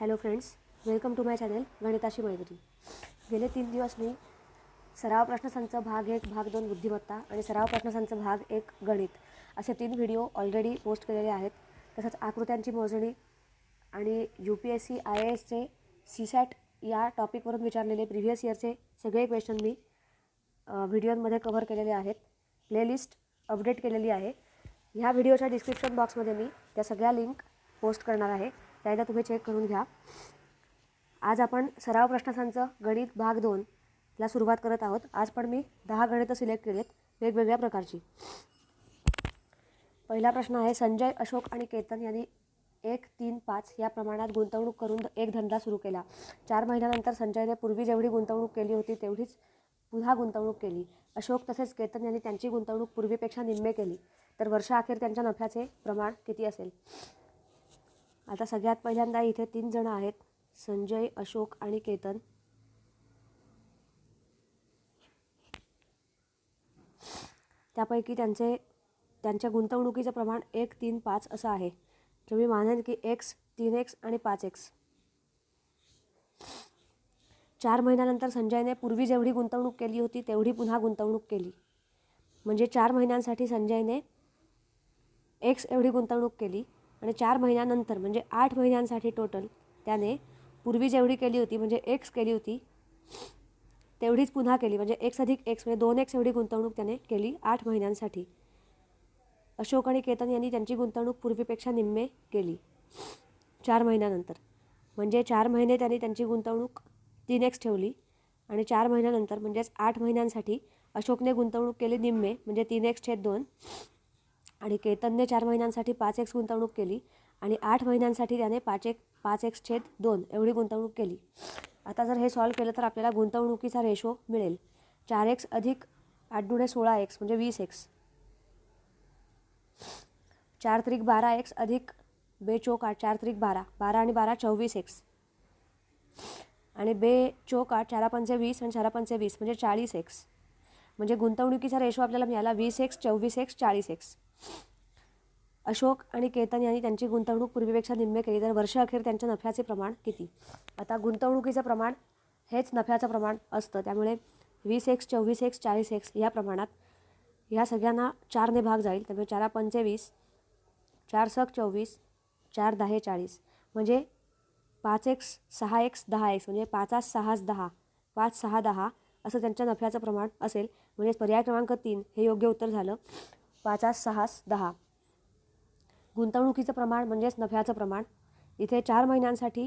Hello friends, welcome to my channel गणिताशी मैत्री. गेले 3 दिवस मी सराव प्रश्नसंच भाग 1, भाग 2 बुद्धिमत्ता आणि सराव प्रश्नसंच भाग 1 गणित असे 3 व्हिडिओ ऑलरेडी पोस्ट केलेले आहेत. तसंच आकृत्यांची मोजणी आणि UPSC IASचे CSAT या टॉपिकवरून विचारलेले प्रिव्हियस इयरचे सगळे क्वेश्चन मी व्हिडिओमध्ये कव्हर केलेले आहेत. प्लेलिस्ट अपडेट केलेली आहे. ह्या व्हिडिओच्या डिस्क्रिप्शन बॉक्समध्ये मी त्या सगळ्या लिंक पोस्ट करणार आहे. त्याला तुम्ही चेक करून घ्या. आज आपण सराव प्रश्नसंच गणित भाग 2 ला सुरुवात करत आहोत. आज पण मी 10 गणितं सिलेक्ट केलेत वेगवेगळ्या प्रकारची. पहिला प्रश्न आहे, संजय, अशोक आणि केतन यांनी 1, 3, 5 या प्रमाणात गुंतवणूक करून एक धंदा सुरू केला. 4 महिन्यानंतर संजयने पूर्वी जेवढी गुंतवणूक केली होती तेवढीच पुन्हा गुंतवणूक केली. अशोक तसेच केतन यांनी त्यांची गुंतवणूक पूर्वीपेक्षा निम्मे केली. तर वर्षाअखेर त्यांच्या नफ्याचे प्रमाण किती असेल? आता सगळ्यात पहिल्यांदा इथे 3 जण आहेत, संजय, अशोक आणि केतन. त्यापैकी त्यांच्या गुंतवणुकीचं प्रमाण 1, 3, 5 असं आहे. तर मी मानेन की x, 3x आणि 5x. 4 महिन्यानंतर संजयने पूर्वी जेवढी गुंतवणूक केली होती तेवढी पुन्हा गुंतवणूक केली. म्हणजे 4 महिन्यांसाठी संजयने x एवढी गुंतवणूक केली आणि 4 महिन्यानंतर म्हणजे 8 महिन्यांसाठी टोटल त्याने पूर्वी जेवढी केली होती म्हणजे x केली होती तेवढीच पुन्हा केली. म्हणजे x अधिक x म्हणजे 2x एवढी गुंतवणूक त्याने केली 8 महिन्यांसाठी. अशोक आणि केतन यांनी त्यांची गुंतवणूक पूर्वीपेक्षा निम्मे केली 4 महिन्यानंतर. म्हणजे 4 महिने त्यांनी त्यांची गुंतवणूक 3x ठेवली आणि 4 महिन्यानंतर म्हणजेच 8 महिन्यांसाठी अशोकने गुंतवणूक केली निम्मे म्हणजे 3x/2 आणि केतनने 4 महिन्यांसाठी 5x गुंतवणूक केली आणि 8 महिन्यांसाठी त्याने 5x/2 एवढी गुंतवणूक केली. आता जर हे सॉल्व केलं तर आपल्याला गुंतवणुकीचा रेशो मिळेल 4x अधिक 8×2 16x म्हणजे 20x. 4 त्रिक 12x अधिक 2 चोक 8 4 त्रिक 12 12 आणि 12 24x आणि 2 चोक 8 4 पंचे 20 आणि 4 पंचे 20 म्हणजे 40x. म्हणजे गुंतवणुकीचा रेशो आपल्याला मिळाला 20x 24x 40x. अशोक आणि केतन यांनी त्यांची गुंतवणूक पूर्वीपेक्षा निम्मे केली. तर वर्षअखेर त्यांच्या नफ्याचे प्रमाण किती? आता गुंतवणुकीचं प्रमाण हेच नफ्याचं प्रमाण असतं. त्यामुळे 20x 24x 40x या प्रमाणात ह्या सगळ्यांना 4ने भाग जाईल. त्यामुळे 4 पंचे 20 4 सक 24 4 10 40 म्हणजे 5x 6x 10x म्हणजे 5 6 10 5 6 10 असं त्यांच्या नफ्याचं प्रमाण असेल. म्हणजे पर्याय क्रमांक 3 हे योग्य उत्तर झालं. 5 6 10 गुंतवणुकीचं प्रमाण म्हणजेच नफ्याचं प्रमाण. इथे 4 महिन्यांसाठी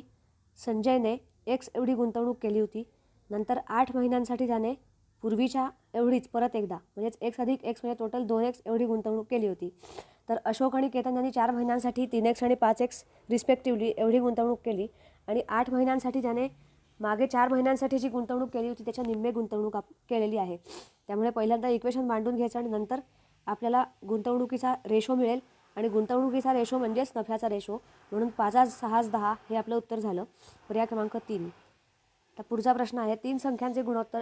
संजयने x एवढी गुंतवणूक केली होती. नंतर 8 महिन्यांसाठी त्याने पूर्वीच्या एवढीच परत एकदा म्हणजेच x अधिक x म्हणजे टोटल 2x एवढी गुंतवणूक केली होती. तर अशोक आणि केतन यांनी 4 महिन्यांसाठी 3x आणि 5x रिस्पेक्टिव्हली एवढी गुंतवणूक केली आणि 8 महिन्यांसाठी त्याने मागे 4 महिन्यांसाठी जी गुंतवणूक केली होती त्याच्या निम्मे गुंतवणूक केलेली आहे. त्यामुळे पहिल्यांदा इक्वेशन मांडून घ्यायचं आणि नंतर आपल्याला गुंतवणुकीचा रेशो मिळेल आणि गुंतवणुकीचा रेशो म्हणजेच नफ्याचा रेशो. म्हणून 5 6 10 हे आपलं उत्तर झालं. पर्याय क्रमांक 3. तर पुढचा प्रश्न आहे, 3 संख्यांचे गुणोत्तर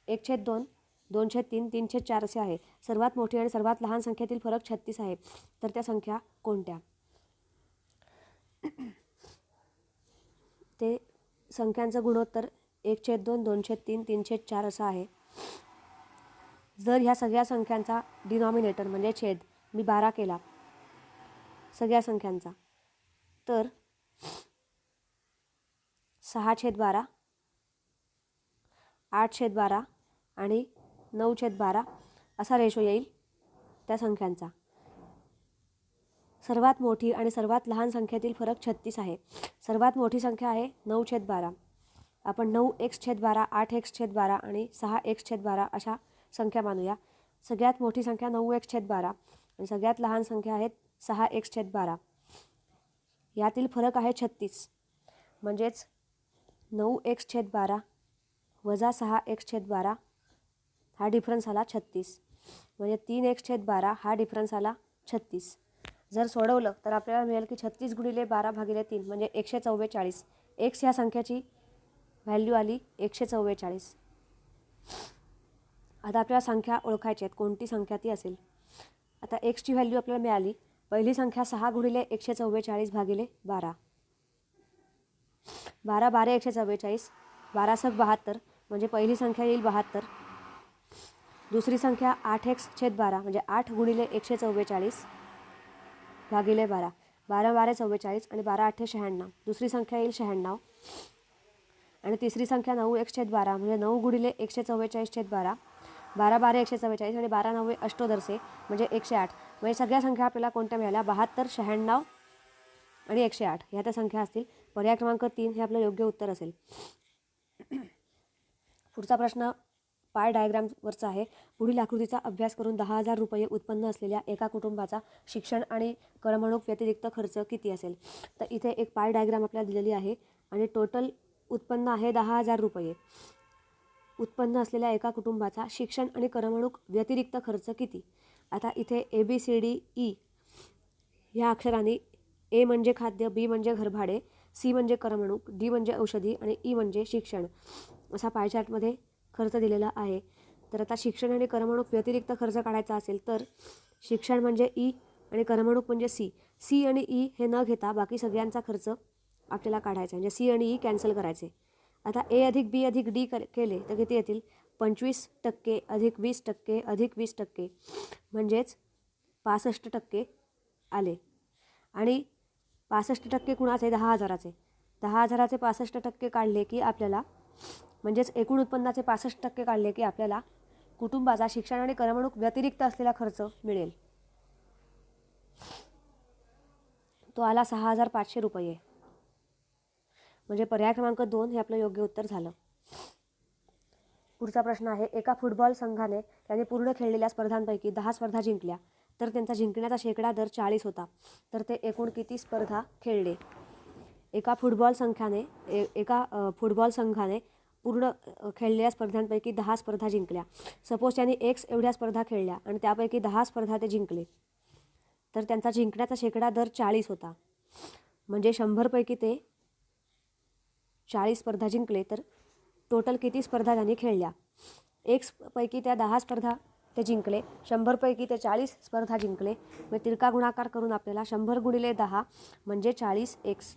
1/2 2/3 3/4 असे आहे. सर्वात मोठी आणि सर्वात लहान संख्येतील फरक 36 आहे. तर त्या संख्या कोणत्या? ते संख्यांचं गुणोत्तर 1/2 2/3 3/4 असं आहे. जर ह्या सगळ्या संख्यांचा डिनॉमिनेटर म्हणजे छेद मी 12 केला सगळ्या संख्यांचा तर 6/12 8/12 आणि 9/12 असा रेशो येईल त्या संख्यांचा. सर्वात मोठी आणि सर्वात लहान संख्येतील फरक 36 आहे. सर्वात मोठी संख्या आहे 9/12. आपण 9x/12 8x/12 आणि 6x/12 अशा संख्या मानूया. सगळ्यात मोठी संख्या 9x/12 आणि सगळ्यात लहान संख्या आहेत 6x/12. यातील फरक आहे 36. म्हणजेच 9x/12 वजा 6x/12 हा डिफरन्स आला 36. म्हणजे 3x/12 हा डिफरन्स आला 36. जर सोडवलं तर आपल्याला मिळेल की 36 × 12/3 म्हणजे 144. x ह्या संख्येची व्हॅल्यू आली 144. आता आपल्याला संख्या ओळखायची आहेत, कोणती संख्या ती असेल. आता एक्सची व्हॅल्यू आपल्याला मिळाली. पहिली संख्या 6 × 144/12. 12 12 144, 12 सक 72 म्हणजे पहिली संख्या येईल 72. दुसरी संख्या 8x/12 म्हणजे 8 गुणिले 144 भागिले 12, 12 12 44 आणि 12 8 96. दुसरी संख्या येईल 96. आणि तिसरी संख्या 9x/12 म्हणजे 9 गुणिले 144/12, 12 12 144 आणि 12 9 अष्टोदरसे म्हणजे 108. म्हणजे सगळ्या संख्या आपल्याला कोणत्या मिळाल्या? 72, 96 आणि 108 ह्या त्या संख्या असतील. पर्याय क्रमांक 3 हे आपलं योग्य उत्तर असेल. पुढचा प्रश्न पाय डायग्रामवरचा आहे. पुढील आकृतीचा अभ्यास करून 10,000 रुपये उत्पन्न असलेल्या एका कुटुंबाचा शिक्षण आणि करमणूक व्यतिरिक्त खर्च किती असेल? तर इथे एक पाय डायग्राम आपल्याला दिलेली आहे आणि टोटल उत्पन्न आहे 10,000 रुपये. उत्पन्न असलेल्या एका कुटुंबाचा शिक्षण आणि करमणूक व्यतिरिक्त खर्च किती? आता इथे ABCDE ह्या अक्षरांनी A म्हणजे खाद्य, B म्हणजे घरभाडे, C म्हणजे करमणूक, D म्हणजे औषधी आणि E म्हणजे शिक्षण असा पायचार्टमध्ये खर्च दिलेला आहे. तर आता शिक्षण आणि करमणूक व्यतिरिक्त खर्च काढायचा असेल तर शिक्षण म्हणजे E आणि करमणूक म्हणजे C आणि E हे न घेता बाकी सगळ्यांचा खर्च आपल्याला काढायचा म्हणजे C आणि E कॅन्सल करायचे. आता A अधिक B अधिक D केले तर किती येतील? 25% अधिक 20% अधिक 20% म्हणजेच 65% आले. आणि 65% कुणाचे? 10,000चे. 10,000चे 65% काढले की आपल्याला म्हणजेच एकूण उत्पन्नाचे 65% काढले की आपल्याला कुटुंबाचा शिक्षण आणि करमणूक व्यतिरिक्त असलेला खर्च मिळेल. तो आला 6,500 रुपये. म्हणजे पर्याय क्रमांक 2 हे आपलं योग्य उत्तर झालं. पुढचा प्रश्न आहे. एका फुटबॉल संघाने त्याने पूर्ण खेळलेल्या स्पर्धांपैकी 10 स्पर्धा जिंकल्या तर त्यांचा जिंकण्याचा शेकडा दर 40 होता. तर ते एकूण किती स्पर्धा खेळले? एका फुटबॉल संघाने पूर्ण खेळलेल्या स्पर्धांपैकी 10 स्पर्धा जिंकल्या. सपोज त्यांनी X एवढ्या स्पर्धा खेळल्या आणि त्यापैकी 10 स्पर्धा ते जिंकले तर त्यांचा जिंकण्याचा शेकडा दर 40 होता. म्हणजे 100पैकी ते 40 स्पर्धा जिंकले तर टोटल किती स्पर्धा त्यांनी खेळल्या? X पैकी त्या 10 स्पर्धा ते जिंकले, 100पैकी ते 40 स्पर्धा जिंकले. मग तिरका गुणाकार करून आपल्याला 100 गुणिले 10 म्हणजे 40x.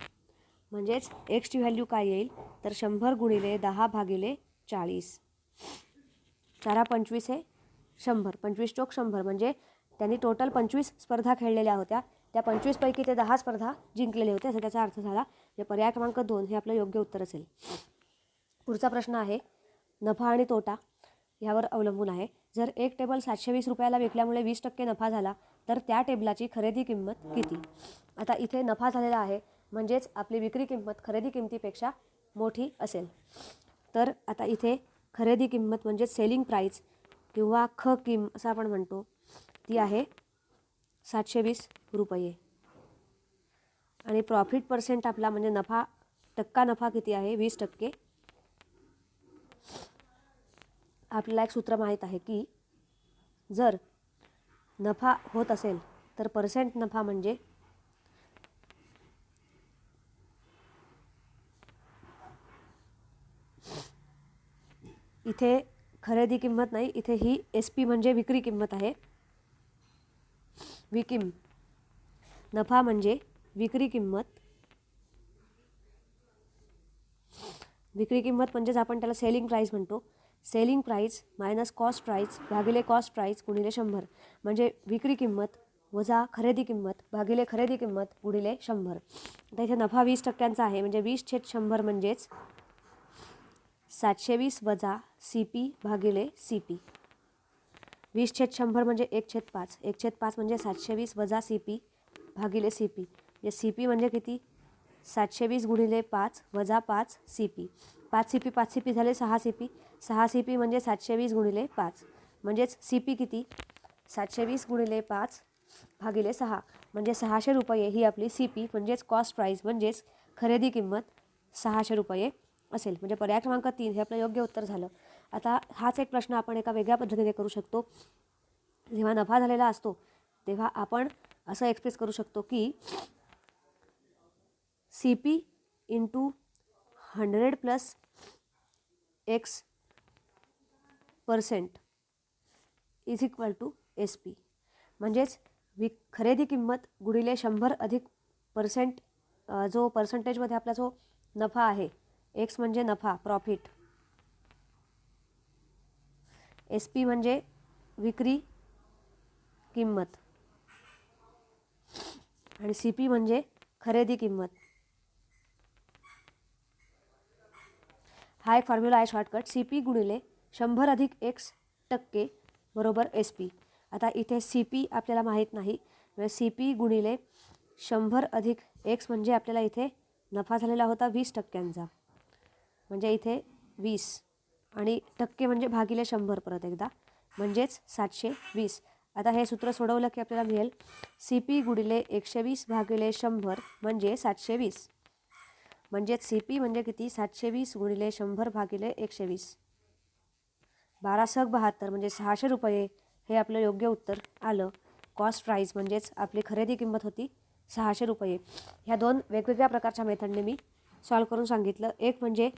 म्हणजेच Xची व्हॅल्यू काय येईल? तर 100 गुणिले 10 भागिले 40. 4 25 हे 100, 25 चोक 100 म्हणजे त्यांनी टोटल 25 स्पर्धा खेळलेल्या होत्या. त्या 25पैकी ते 10 स्पर्धा जिंकलेले होते असं त्याचा अर्थ झाला. म्हणजे पर्याय क्रमांक 2 हे आपलं योग्य उत्तर असेल. पुढचा प्रश्न आहे. नफा आणि तोटा ह्यावर अवलंबून आहे. जर एक टेबल 720 रुपयाला विकल्यामुळे 20% नफा झाला तर त्या टेबलाची खरेदी किंमत किती? आता इथे नफा झालेला आहे म्हणजेच आपली विक्री किंमत खरेदी किंमतीपेक्षा मोठी असेल. तर आता इथे खरेदी किंमत म्हणजे सेलिंग प्राईस किंवा किम असं आपण म्हणतो ती आहे 720 रुपये. आणि प्रॉफिट पर्सेंट आपला म्हणजे नफा टक्का नफा किती आहे? 20%. आपल्याला एक सूत्र माहीत आहे की जर नफा होत असेल तर पर्सेंट नफा म्हणजे इथे खरेदी किंमत नाही, इथे ही SP म्हणजे विक्री किंमत आहे. विकिम नफा म्हणजे विक्री किंमत. विक्री किंमत म्हणजेच आपण त्याला सेलिंग प्राईस म्हणतो. Selling price minus cost price भागिले कॉस्ट प्राईस गुणिले 100 म्हणजे विक्री किंमत वजा खरेदी किंमत भागिले खरेदी किंमत गुणिले 100. आता इथे नफा 20%चा आहे म्हणजे 20/100 म्हणजेच 720 वजा CP भागिले CP. 20/100 म्हणजे 1/5. 1/5 म्हणजे 720 वजा CP भागिले CP. म्हणजे CP म्हणजे किती? 720 गुणिले 5 वजा 5 CP. 5 CP 5 CP झाले 6 CP. 6 CP म्हणजे 720 गुणिले 5 म्हणजेच CP किती? 720 गुणिले 5 भागिले 6 म्हणजे 600 रुपये ही आपली CP म्हणजेच कॉस्ट प्राईस म्हणजेच खरेदी किंमत 600 रुपये असेल. म्हणजे पर्याय क्रमांक 3 हे आपलं योग्य उत्तर झालं. आता हाच एक प्रश्न आपण एका वेगळ्या पद्धतीने करू शकतो. जेव्हा नफा झालेला असतो तेव्हा आपण असं एक्सप्रेस करू शकतो की CP into 100 plus X% is equal to SP. म्हणजेच खरेदी किंमत गुणिले 100 अधिक % जो पर्सेंटेजमध्ये आपला जो नफा आहे, एक्स म्हणजे नफा प्रॉफिट, एस पी म्हणजे विक्री किंमत आणि सी पी म्हणजे खरेदी किंमत. हा एक फॉर्म्युला आहे शॉर्टकट. सी पी गुणिले 100 अधिक x% बरोबर एस पी. आता इथे सी पी आपल्याला माहीत नाही, म्हणजे सी पी गुणिले 100 अधिक एक्स म्हणजे आपल्याला इथे नफा झालेला होता 20%, म्हणजे इथे 20 आणि टक्के म्हणजे भागिले 100 परत एकदा, म्हणजेच 720. आता हे सूत्र सोडवलं की आपल्याला मिळेल सी पी गुणिले 120 भागिले 100 म्हणजे 720. म्हणजेच सी पी म्हणजे किती, 720 गुणिले 100 भागिले 120, 1272 म्हणजे 600 रुपये हे आपलं योग्य उत्तर आलं. कॉस्ट प्राईस म्हणजेच आपली खरेदी किंमत होती 600 रुपये. ह्या दोन वेगवेगळ्या प्रकारच्या मेथडने मी सॉल्व करून सांगितलं. एक म्हणजे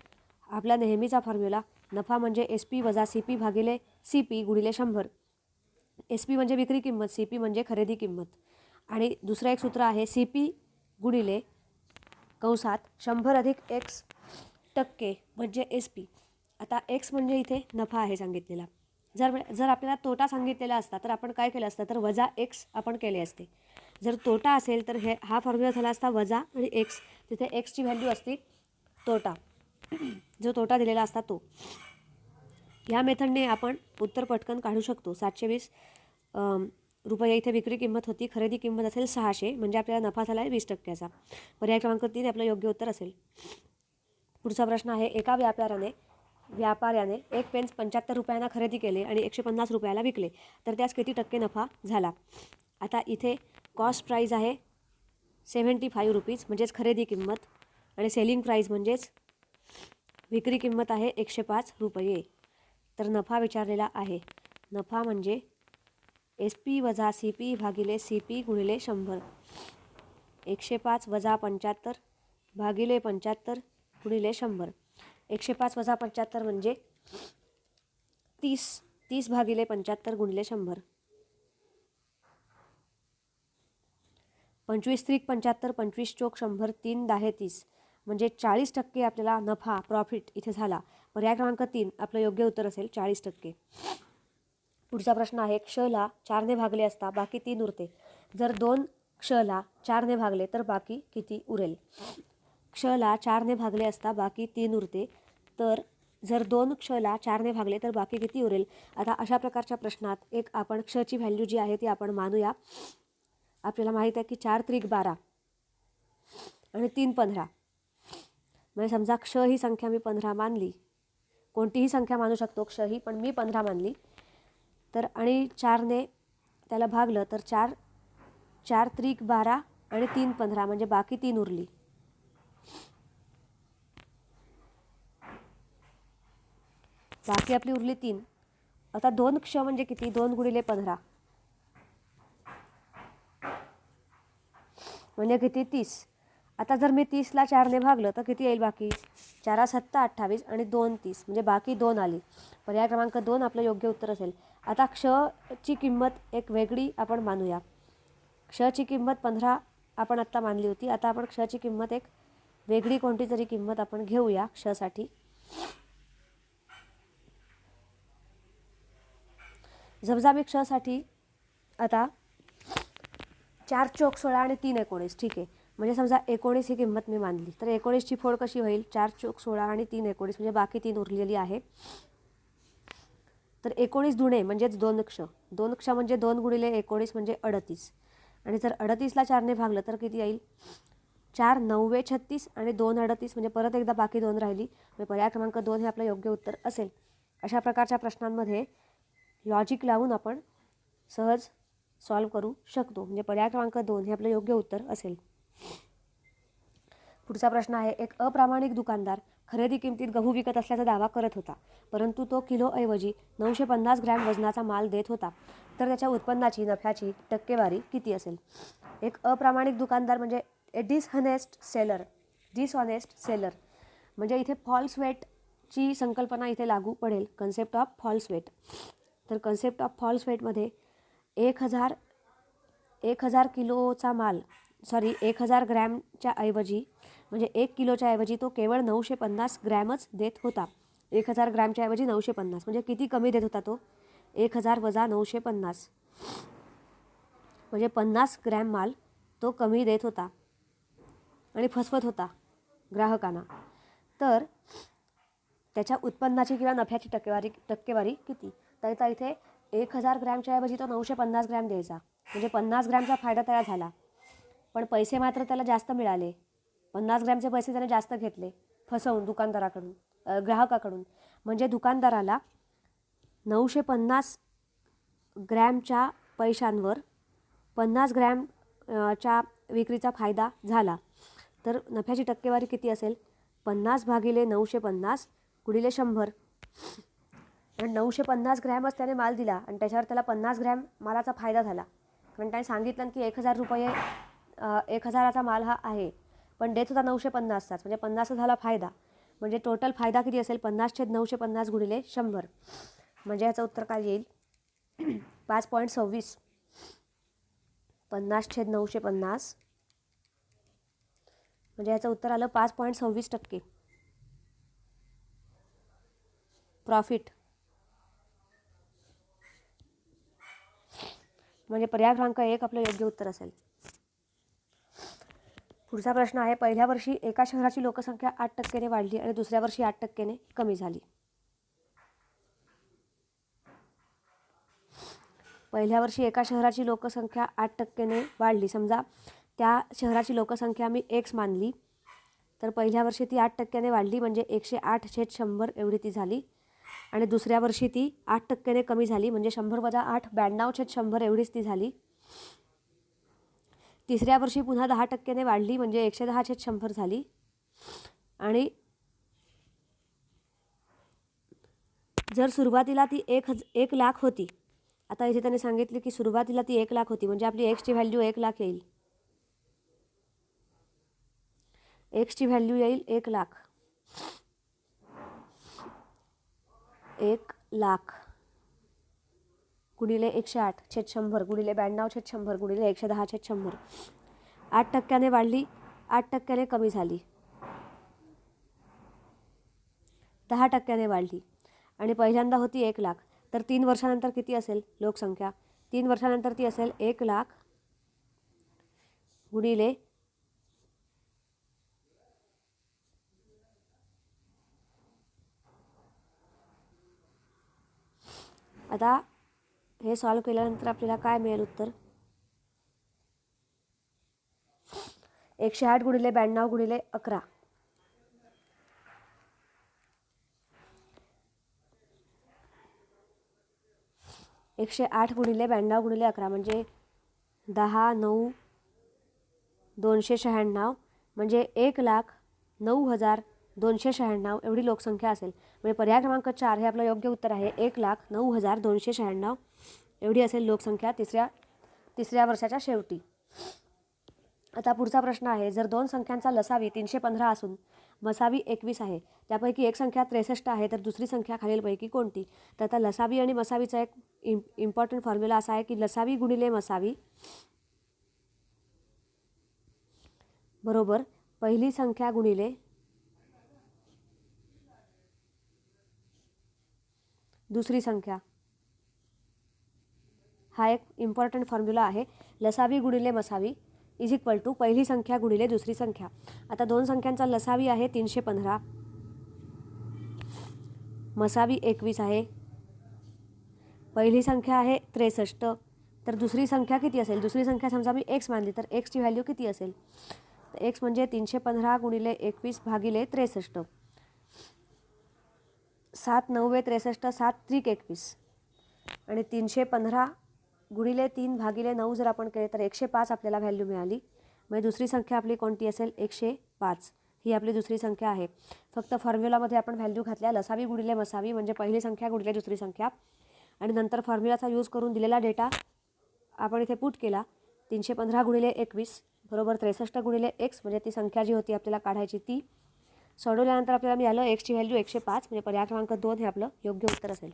आपला नेहमीचा फॉर्म्युला, नफा म्हणजे एस पी वजा सी पी भागिले सी पी गुणिले 100. एस पी म्हणजे विक्री किंमत, सी पी म्हणजे खरेदी किंमत. आणि दुसरं एक सूत्र आहे सी पी गुणिले कंसात 100 अधिक x% म्हणजे एस पी. आता एक्स म्हणजे इथे नफा आहे सांगितलेला. जर आपल्याला तोटा सांगितलेला असता तर आपण काय केलं असतं, तर वजा एक्स आपण केले असते. जर तोटा असेल तर हा फॉर्म्युला झाला असता वजा आणि एक्स, तिथे एक्सची व्हॅल्यू असते तोटा, जो तोटा दिलेला असता तो. ह्या मेथडने आपण उत्तर पटकन काढू शकतो. 720 रुपये इथे विक्री किंमत होती, खरेदी किंमत असेल 600, म्हणजे आपल्याला नफा झाला आहे 20%चा. पर्याय क्रमांक 3 आपलं योग्य उत्तर असेल. पुढचा प्रश्न आहे, एका व्यापाऱ्याने एक पेन 75 रुपयांना खरेदी केले आणि 150 रुपयाला विकले, तर त्यास किती टक्के नफा झाला. आता इथे कॉस्ट प्राईज आहे 75 रुपीज म्हणजेच खरेदी किंमत, आणि सेलिंग प्राईज म्हणजेच विक्री किंमत आहे 105 रुपये. तर नफा विचारलेला आहे. नफा म्हणजे एस पी वजा सी पी भागिले सी पी गुणिले 100. 105 वजा 75 भागिले 75 गुणिले 100. 105 वजा 75 म्हणजे 30 भागिले 75 गुणिले 100. 25 त्रिक 75, 25 चोक 100, 3 10 30, म्हणजे 40% आपल्याला नफा प्रॉफिट इथे झाला. पर्याय क्रमांक 3 आपलं योग्य उत्तर असेल 40%. पुढचा प्रश्न आहे, क्षला 4ने भागले असता बाकी 3 उरते, जर 2 क्षला 4ने भागले तर बाकी किती उरेल. क्षला 4ने भागले असता बाकी 3 उरते, तर जर 2 क्षला 4ने भागले तर बाकी किती उरेल. आता अशा प्रकारच्या प्रश्नात एक आपण क्षची व्हॅल्यू जी आहे ती आपण मानूया. आपल्याला माहीत आहे की 4 त्रिक 12 आणि 3 15, म्हणजे समजा क्ष ही संख्या मी 15 मानली, कोणतीही संख्या मानू शकतो क्ष ही, पण मी 15 मानली, तर आणि 4ने त्याला भागलं तर 4 त्रिक 12 आणि 3 15, म्हणजे बाकी 3 उरली. बाकी आपली उरली 3. आता 2 क्ष म्हणजे किती, 2 गुणिले 15 म्हणजे किती 30. आता जर मी 30ला 4ने भागलं तर किती येईल बाकी, 4 7 28 आणि 2 30, म्हणजे बाकी 2 आली. पर्याय क्रमांक 2 आपलं योग्य उत्तर असेल. आता क्षची किंमत एक वेगळी आपण मानूया. क्षची किंमत 15 आपण आत्ता मानली होती. आता आपण क्षची किंमत एक वेगळी कोणती तरी किंमत आपण घेऊया क्षसाठी. समजा मी क्षसाठी आता 4 चोक 16 आणि 3 19, ठीक आहे, म्हणजे समजा 19 ही किंमत मी मानली, तर 19ची फोड कशी होईल, 4 चोक 16 आणि 3 19, म्हणजे बाकी 3 उरलेली आहे. तर 19 दुणे म्हणजेच 2 क्ष, 2 क्ष म्हणजे 2 गुणिले 19 म्हणजे 38, आणि जर 38ला 4ने भागलं तर किती येईल, 4 9 36 आणि 2 38, म्हणजे परत एकदा बाकी 2 राहिली, म्हणजे पर्याय क्रमांक 2 हे आपलं योग्य उत्तर असेल. अशा प्रकारच्या प्रश्नांमध्ये लॉजिक लावून आपण सहज सॉल्व करू शकतो, म्हणजे पर्याय क्रमांक 2 हे आपलं योग्य उत्तर असेल. पुढचा प्रश्न आहे, एक अप्रामाणिक दुकानदार खरेदी किमतीत गहू विकत असल्याचा दावा करत होता, परंतु तो किलोऐवजी 950 ग्रॅम वजनाचा माल देत होता, तर त्याच्या उत्पन्नाची नफ्याची टक्केवारी किती असेल. एक अप्रामाणिक दुकानदार म्हणजे डिसऑनेस्ट सेलर, म्हणजे इथे फॉल्स वेटची संकल्पना इथे लागू पडेल, कन्सेप्ट ऑफ फॉल्स वेट. तर कन्सेप्ट ऑफ फॉल्स वेटमध्ये 1000 किलोचा माल सॉरी 1000 ग्रॅमच्या ऐवजी म्हणजे 1 किलोच्या ऐवजी तो केवळ 950 ग्रॅमच देत होता. 1000 ग्रॅमच्या ऐवजी 950 म्हणजे किती कमी देत होता तो? 1000 वजा 950 म्हणजे 50 ग्रॅम माल तो कमी देत होता आणि फसवत होता ग्राहकांना. तर त्याच्या उत्पन्नाची किंवा नफ्याची टक्केवारी किती? तर आता इथे 1000 ग्रॅमच्या ऐवजी तो 950 ग्रॅम द्यायचा म्हणजे 50 ग्रॅमचा फायदा त्याला झाला, पण पैसे मात्र त्याला जास्त मिळाले. 50 ग्रॅमचे पैसे त्याने जास्त घेतले फसवून ग्राहकाकडून. म्हणजे दुकानदाराला 950 ग्रॅमच्या पैशांवर 50 ग्रॅम च्या विक्रीचा फायदा झाला. तर नफ्याची टक्केवारी किती असेल? 50 भागिले 950 गुणिले 100. आणि 950 ग्रॅमच त्याने माल दिला आणि त्याच्यावर त्याला 50 ग्रॅम मालाचा फायदा झाला. कारण त्याने सांगितलं की 1000 रुपये 1000चा माल हा आहे, पण देत होता 950चाच म्हणजे 50 झाला फायदा. म्हणजे टोटल फायदा किती असेल? 50/950 गुणिले 100. म्हणजे याचं उत्तर काय येईल? 5.26. 50/950 म्हणजे याचं उत्तर आलं 5.26% प्रॉफिट. म्हणजे पर्याय क्रमांक 1 आपलं योग्य उत्तर असेल. पुढचा प्रश्न आहे, पहिल्या वर्षी एका शहराची लोकसंख्या 8%ने वाढली आणि दुसऱ्या वर्षी 8%ने कमी झाली. पहिल्या वर्षी एका शहराची लोकसंख्या 8%ने वाढली. समजा त्या शहराची लोकसंख्या मी x मानली, तर पहिल्या वर्षी ती 8%ने वाढली म्हणजे 108/100 एवढी ती झाली. आणि दुसऱ्या वर्षी ती 8%ने कमी झाली म्हणजे 100 वजा 8 92/100 एवढीच ती झाली. तिसऱ्या वर्षी पुन्हा 10%ने वाढली म्हणजे 110/100 झाली. आणि जर सुरुवातीला ती 1 लाख होती, आता इथे त्याने सांगितले की सुरुवातीला ती 1 लाख होती म्हणजे आपली एक्सची व्हॅल्यू 1 लाख येईल. एक्सची व्हॅल्यू येईल 1 लाख. 1 लाख गुणिले 108/100 गुणिले 92/100 गुणिले 110/100. 8%ने वाढली, 8%ने कमी झाली, 10%ने वाढली आणि पहिल्यांदा होती 1 लाख. तर 3 वर्षानंतर किती असेल लोकसंख्या? 3 वर्षानंतर ती असेल 1 लाख गुणिले आता हे सॉल्व केल्यानंतर आपल्याला काय मिळेल उत्तर? 108 गुणिले 92 गुणिले 11 108 गुणिले 92 गुणिले 11 म्हणजे 10, 9, 296 म्हणजे 1,09,296 एवढी लोकसंख्या असेल. म्हणजे पर्याय क्रमांक 4 हे आपलं योग्य उत्तर आहे. 1,09,296 एवढी असेल लोकसंख्या तिसऱ्या वर्षाच्या शेवटी. आता पुढचा प्रश्न आहे, जर दोन संख्यांचा लसावी 315 असून मसावी 21 आहे, त्यापैकी एक संख्या 63 आहे, तर दुसरी संख्या खालीलपैकी कोणती? तर आता लसावी आणि मसावीचा एक इम्पॉर्टंट फॉर्म्युला असा आहे की लसावी गुणिले मसावी बरोबर पहिली संख्या गुणिले दुसरी संख्या. हा एक इम्पॉर्टंट फॉर्म्युला आहे. लसावी गुणिले मसावी इज इक्वल टू पहिली संख्या गुणिले दुसरी संख्या. आता दोन संख्यांचा लसावी आहे 315, मसावी 21 आहे, पहिली संख्या आहे 63, तर दुसरी संख्या किती असेल? दुसरी संख्या समजा मी एक्स मानली तर एक्सची व्हॅल्यू किती असेल? तर एक्स म्हणजे 315 गुणिले 21 भागिले 63. 7 9 63, 7 त्रिक 21 आणि 315 गुणिले 3 भागिले 9 जर आपण केले तर 105 आपल्याला व्हॅल्यू मिळाली. म्हणजे दुसरी संख्या आपली कोणती असेल? 105 ही आपली दुसरी संख्या आहे. फक्त फॉर्म्युलामध्ये आपण व्हॅल्यू घातल्या लसावी गुणिले मसावी म्हणजे पहिली संख्या गुणिले दुसरी संख्या आणि नंतर फॉर्म्युलाचा यूज करून दिलेला डेटा आपण इथे पुट केला. 315 गुणिले 21 बरोबर 63 गुणिले एक्स म्हणजे ती संख्या जी होती आपल्याला काढायची ती सोडवल्यानंतर आपल्याला मिळालं एक्सची व्हॅल्यू 105 म्हणजे पर्याय क्रमांक 2 हे आपलं योग्य उत्तर असेल.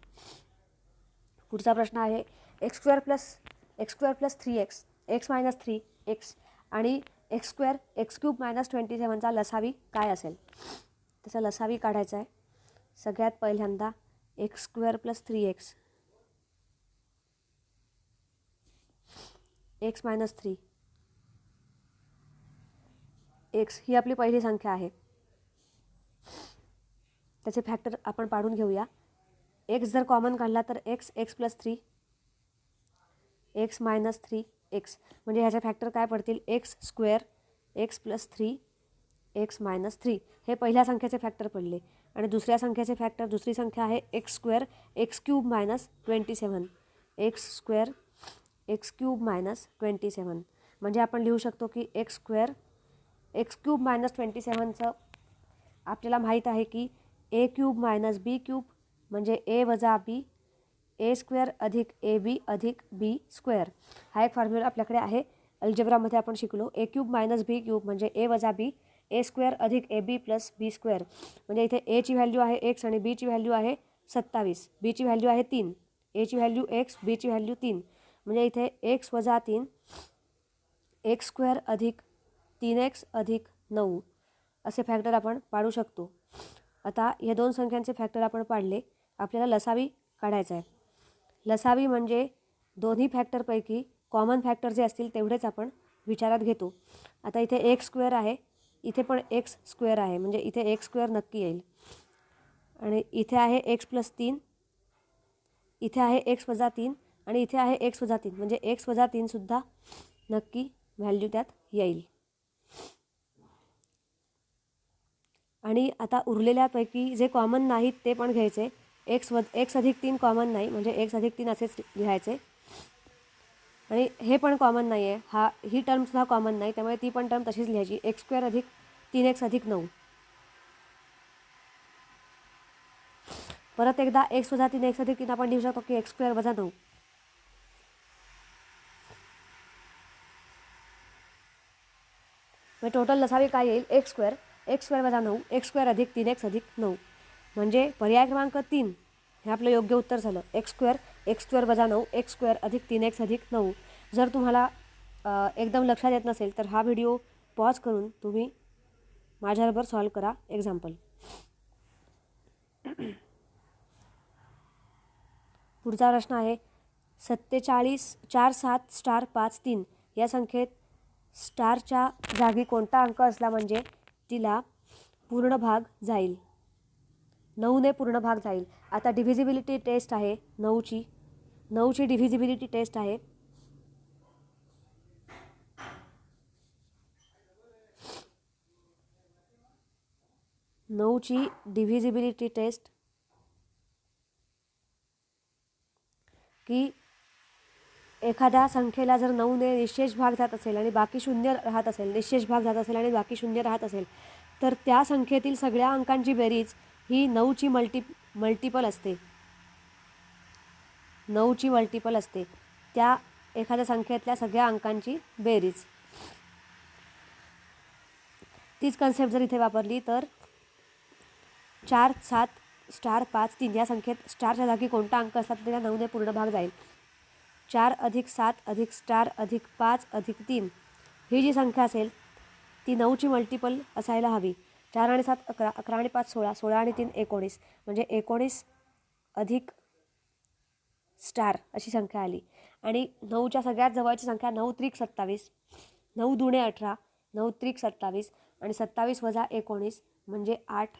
पुढचा प्रश्न आहे, x² + 3x x - 3x आणि एक्स क्यूब मायनस 27चा लसावी काय असेल, त्याचा लसावी काढायचा आहे. सगळ्यात पहिल्यांदा x square plus 3x, x minus 3, x ही आपली पहिली संख्या आहे. त्याचे फॅक्टर आपण पाडून घेऊया. एक्स जर कॉमन काढला तर x plus 3, x minus 3 x, म्हणजे ह्याचे फॅक्टर काय पडतील, x square, x plus 3, x minus 3. हे पहिल्या संख्येचे फॅक्टर पडले. आणि दुसऱ्या संख्येचे फॅक्टर, दुसरी संख्या आहे x square x cube minus 27, x square x cube minus 27. म्हणजे आपण लिहू शकतो की x square x cube minus 27चं आपल्याला माहीत आहे की A cube minus B cube म्हणजे ए वजा बी, ए स्क्वेअर अधिक ए बी अधिक बी स्क्वेअर. हा एक फॉर्म्युला आपल्याकडे आहे, अल्जेब्रामध्ये आपण शिकलो. ए क्यूब मायनस बी क्यूब म्हणजे ए वजा बी, ए स्क्वेअर अधिक A B plus B square. म्हणजे इथे एची व्हॅल्यू आहे एक्स आणि बीची व्हॅल्यू आहे 27, बीची व्हॅल्यू आहे 3, एची व्हॅल्यू एक्स, बीची व्हॅल्यू 3. म्हणजे इथे एक्स वजा 3, एक्स स्क्वेअर अधिक 3x अधिक 9 असे फॅक्टर आपण पाडू शकतो. आता या दोन संख्यांचे फॅक्टर आपण पाडले. आपल्याला लसावी काढायचा आहे. लसावी म्हणजे दोन्ही फॅक्टरपैकी कॉमन फॅक्टर जे असतील तेवढेच आपण विचारात घेतो. आता इथे एक्स स्क्वेअर आहे, इथे पण एक्स स्क्वेअर आहे, म्हणजे इथे एक्स स्क्वेअर नक्की येईल. आणि इथे आहे एक्स प्लस 3, इथे आहे एक्स वजा 3 आणि इथे आहे एक्स वजा 3, म्हणजे एक्स वजा 3सुद्धा नक्की व्हॅल्यू त्यात येईल. आणि आता उरलेल्यापैकी जे कॉमन नाहीत ते पण घ्यायचे. एक्स अधिक 3 कॉमन नाही, म्हणजे एक्स अधिक 3 असेच लिहायचे. आणि हे पण कॉमन नाही आहे, ही टर्मसुद्धा कॉमन नाही, त्यामुळे ती पण टर्म तशीच लिहायची. एक्स स्क्वेअर अधिक 3x अधिक 9. परत एकदा एक्स वजा 3 एक्स अधिक 3 आपण लिहू शकतो की एक्स स्क्वेअर वजा 9. म्हणजे टोटल लसावी काय येईल, एक्स स्क्वेअर वजा 9, एक्स स्क्वेअर अधिक 3x अधिक 9. म्हणजे पर्याय क्रमांक 3 हे आपलं योग्य उत्तर झालं. एक्स स्क्वेअर वजा 9, एक्स स्क्वेअर अधिक 3x अधिक 9. जर तुम्हाला एकदम लक्षात येत नसेल तर हा व्हिडिओ पॉज करून तुम्ही माझ्याबरोबर सॉल्व करा एक्झाम्पल. पुढचा प्रश्न आहे 47 4 7 स्टार 5 3 या संख्येत स्टारच्या जागी कोणता अंक असला म्हणजे तिला पूर्ण भाग जाईल, 9ने पूर्ण भाग जाईल. आता डिव्हिजिबिलिटी टेस्ट आहे 9ची डिव्हिजिबिलिटी टेस्ट आहे. की एखाद्या संख्येला जर 9ने निशेष भाग जात असेल आणि बाकी शून्य राहत असेल, निशेष भाग जात असेल आणि बाकी शून्य राहत असेल, तर त्या संख्येतील सगळ्या अंकांची बेरीज ही 9ची मल्टिपल असते. 9ची मल्टिपल असते त्या एखाद्या संख्येतल्या सगळ्या अंकांची बेरीज. तीच कन्सेप्ट जर इथे वापरली तर 4 7 स्टार 5 3 या संख्येत स्टारच्या जागी कोणता अंक असला तर त्याला 9ने पूर्ण भाग जाईल. 4 अधिक 7 अधिक स्टार अधिक 5 अधिक 3 ही जी संख्या असेल ती 9ची मल्टिपल असायला हवी. 4 आणि 7 11, 11 आणि 5 16, 16 आणि 3 19, म्हणजे 19 अधिक स्टार अशी संख्या आली. आणि 9च्या सगळ्यात जवळची संख्या 9 त्रिक 27, 9 दुणे 18, 9 त्रिक 27 आणि 27 वजा 19 म्हणजे 8.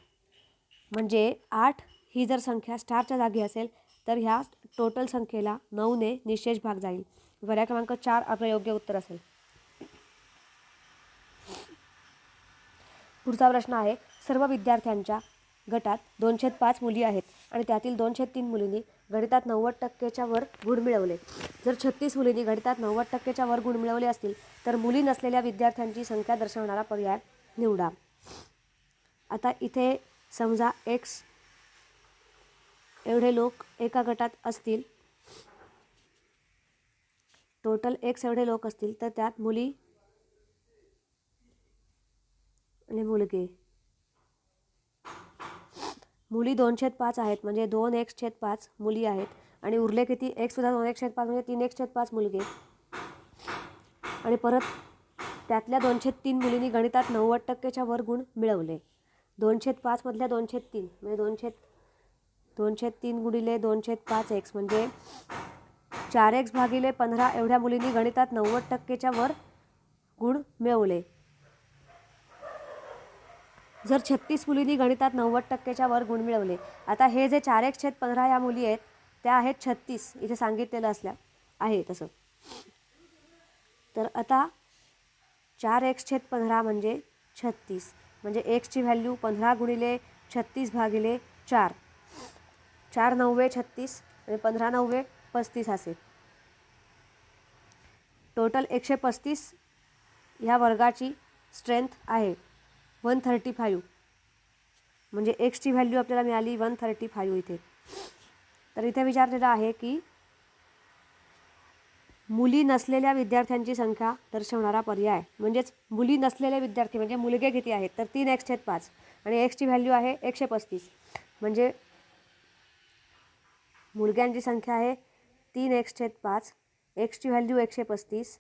म्हणजे 8 ही जर संख्या स्टारच्या जागी असेल तर ह्या टोटल संख्येला 9ने निशेष भाग जाईल. पर्याय क्रमांक 4 आपलं योग्य उत्तर असेल. पुढचा प्रश्न आहे सर्व विद्यार्थ्यांच्या गटात 2/5 मुली आहेत आणि त्यातील 2/3 मुलींनी गणितात 90%च्या वर गुण मिळवले. जर 36 मुलींनी गणितात 90%च्या वर गुण मिळवले असतील तर मुली नसलेल्या विद्यार्थ्यांची संख्या दर्शवणारा पर्याय निवडा. आता इथे समजा एक्स एवढे लोक एका गटात असतील, टोटल एक्स एवढे लोक असतील तर त्यात मुली आणि मुलगे. मुली 2/5 आहेत म्हणजे 2x/5 मुली आहेत आणि उरले किती, एक्स सुद्धा 2x/5 म्हणजे 3x/5 मुलगे. आणि परत त्यातल्या 2/3 मुलींनी गणितात 90%च्या वर गुण मिळवले. 2/5 मधल्या 2/3 म्हणजे 2/3 गुणिले 2/5x म्हणजे 4x भागिले 15 एवढ्या मुलींनी गणितात 90%च्या वर गुण मिळवले. जर 36 मुलींनी गणितात 90%च्या वर गुण मिळवले. आता हे जे 4x/15 या मुली आहेत त्या आहेत 36 इथे सांगितलेलं असल्या आहे तसं. तर आता 4x/15 म्हणजे 36 म्हणजे एक्सची व्हॅल्यू 15 गुणिले 36 भागिले 4. 4 9 36 आणि 15 9 35 असेल. टोटल 135 ह्या वर्गाची स्ट्रेंथ आहे 135. म्हणजे एक्सची व्हॅल्यू आपल्याला मिळाली 135 इथे. तर इथे विचारलेलं आहे की मुली नसलेल्या विद्यार्थ्यांची संख्या दर्शवणारा पर्याय. म्हणजेच मुली नसलेले विद्यार्थी म्हणजे मुलगे किती आहेत तर 3x/5 आणि एक्सची व्हॅल्यू आहे 135. म्हणजे मुलग्यांची संख्या आहे 3x/5, एक्सची व्हॅल्यू 135,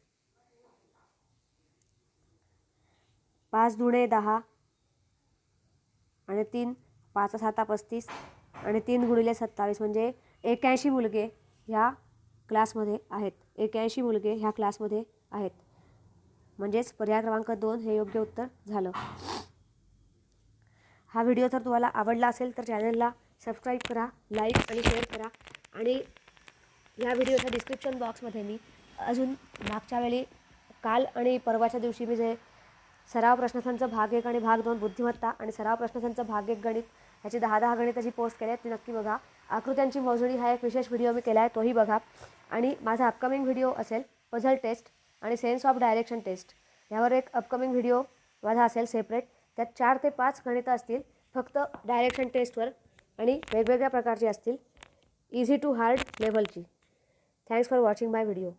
5 दुणे 10 आणि 3 5 7 35 आणि 3 गुणिले 27 म्हणजे 81 मुलगे ह्या क्लासमध्ये आहेत. 81 मुलगे ह्या क्लासमध्ये आहेत. म्हणजेच पर्याय क्रमांक 2 हे योग्य उत्तर झालं. हा व्हिडिओ जर तुम्हाला आवडला असेल तर चॅनलला सबस्क्राईब करा, लाईक आणि शेअर करा. आणि ह्या व्हिडिओच्या डिस्क्रिप्शन बॉक्समध्ये मी अजून मागच्या वेळी काल आणि परवाच्या दिवशी मी जे सराव प्रश्नसंच भाग 1 आणि भाग 2 बुद्धिमत्ता आणि सराव प्रश्नसंच भाग 1 गणित ह्याची 10 गणिताची पोस्ट केली आहे ती नक्की बघा. आकृत्यांची मोजणी हा एक विशेष व्हिडिओ मी केला आहे तोही बघा. आणि माझा अपकमिंग व्हिडिओ असेल पझल टेस्ट आणि सेन्स ऑफ डायरेक्शन टेस्ट ह्यावर एक अपकमिंग व्हिडिओ माझा असेल सेपरेट. त्यात 4 ते 5 गणितं असतील फक्त डायरेक्शन टेस्टवर आणि वेगवेगळ्या प्रकारची असतील इझी टू हार्ड लेव्हलची. Thanks for watching my video.